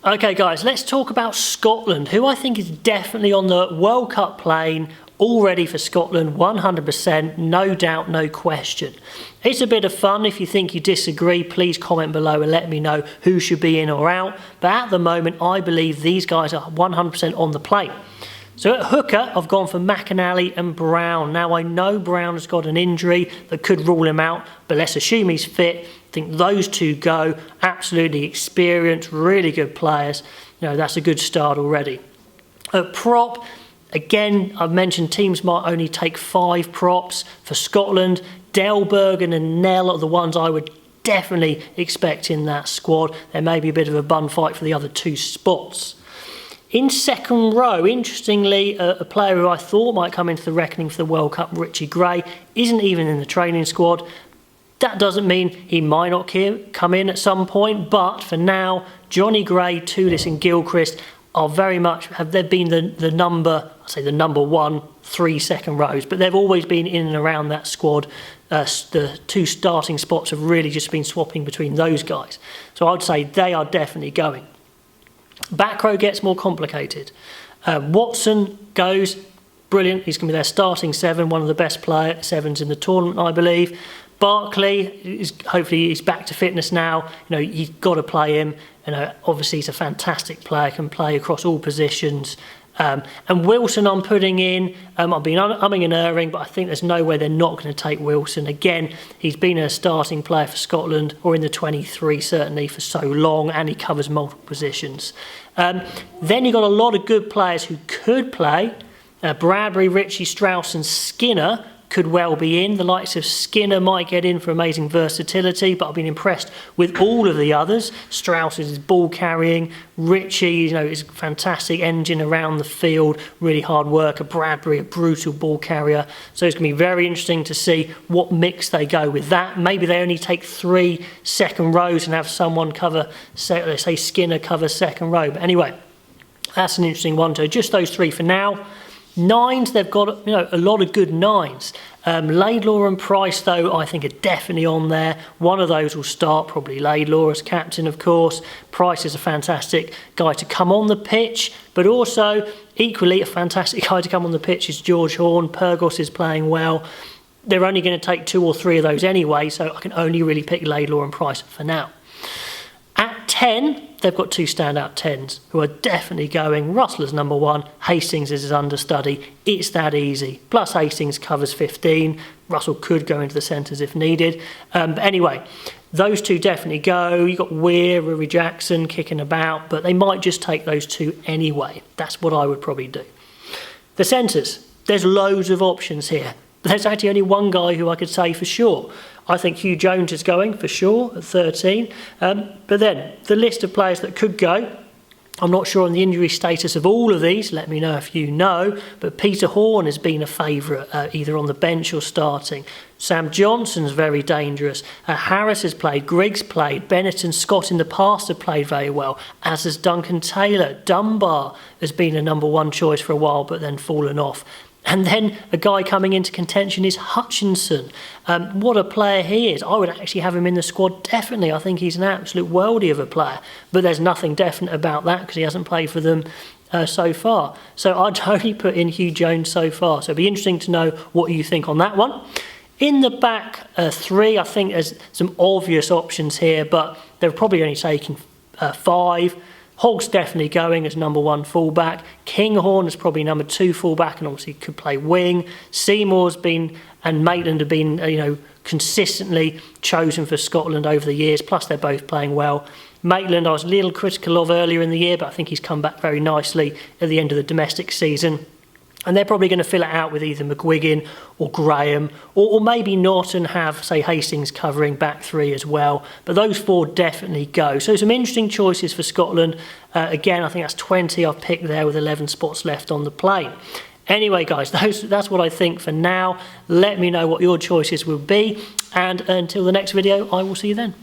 Okay guys, let's talk about Scotland, who I think is definitely on the World Cup plane, all ready for Scotland, 100%, no doubt, no question. It's a bit of fun. If you think you disagree, please comment below and let me know who should be in or out. But at the moment, I believe these guys are 100% on the plane. So at hooker, I've gone for McInally and Brown. Now I know Brown has got an injury that could rule him out, but let's assume he's fit. I think those two go, absolutely experienced, really good players. You know, that's a good start already. At prop, again, I've mentioned teams might only take 5 props. For Scotland, Delbergen and Nell are the ones I would definitely expect in that squad. There may be a bit of a bun fight for the other 2 spots. In second row, interestingly, a player who I thought might come into the reckoning for the World Cup, Richie Gray, isn't even in the training squad. That doesn't mean he might not come in at some point, but for now, Johnny Gray, Tudis and Gilchrist are very much, they've been the number 1, 3 second rows, but they've always been in and around that squad. The 2 starting spots have really just been swapping between those guys. So I'd say they are definitely going. Back row gets more complicated. Watson goes, brilliant. He's going to be their starting 7, one of the best player 7s in the tournament, I believe. Barkley, hopefully he's back to fitness now. You know, you've got to play him. You know, obviously he's a fantastic player, can play across all positions. And Wilson I'm putting in, I've been umming and erring, but I think there's no way they're not going to take Wilson. Again, he's been a starting player for Scotland, or in the 23 certainly, for so long, and he covers multiple positions. Then you've got a lot of good players who could play. Bradbury, Ritchie, Strauss and Skinner could well be in. The likes of Skinner might get in for amazing versatility, but I've been impressed with all of the others. Strauss is his ball carrying. Ritchie, you know, is a fantastic engine around the field, really hard worker. Bradbury, a brutal ball carrier. So it's going to be very interesting to see what mix they go with that. Maybe they only take 3 second rows and have someone cover, let's say Skinner covers second row. But anyway, that's an interesting one too. Just those 3 for now. 9s, they've got, you know, a lot of good 9s. Laidlaw and Price, though, I think are definitely on there. One of those will start, probably Laidlaw as captain, of course. Price is a fantastic guy to come on the pitch, but also, equally, a fantastic guy to come on the pitch is George Horn. Pyrgos is playing well. They're only going to take 2 or 3 of those anyway, so I can only really pick Laidlaw and Price for now. At 10, they've got 2 standout 10s who are definitely going. Russell is number 1, Hastings is his understudy. It's that easy. Plus Hastings covers 15. Russell could go into the centres if needed. But anyway, those 2 definitely go. You've got Weir, Rory Jackson kicking about, but they might just take those 2 anyway. That's what I would probably do. The centres, there's loads of options here. But there's actually only one guy who I could say for sure. I think Hugh Jones is going for sure at 13. But then the list of players that could go, I'm not sure on the injury status of all of these. Let me know if you know. But Peter Horn has been a favourite, either on the bench or starting. Sam Johnson's very dangerous. Harris has played. Griggs played. Bennett and Scott in the past have played very well, as has Duncan Taylor. Dunbar has been a number 1 choice for a while, but then fallen off. And then a guy coming into contention is Hutchinson. What a player he is. I would actually have him in the squad, definitely. I think he's an absolute worldie of a player. But there's nothing definite about that because he hasn't played for them so far. So I'd only put in Hugh Jones so far. So it'd be interesting to know what you think on that one. In the back 3, I think there's some obvious options here, but they're probably only taking 5. Hogg's definitely going as number 1 fullback. Kinghorn is probably number 2 fullback and obviously could play wing. Seymour's been, and Maitland have been, you know, consistently chosen for Scotland over the years. Plus they're both playing well. Maitland I was a little critical of earlier in the year, but I think he's come back very nicely at the end of the domestic season. And they're probably going to fill it out with either McGuigan or Graham, or maybe not, and have, say, Hastings covering back 3 as well. But those 4 definitely go. So some interesting choices for Scotland. Again, I think that's 20 I've picked there with 11 spots left on the plane. Anyway, guys, that's what I think for now. Let me know what your choices will be. And until the next video, I will see you then.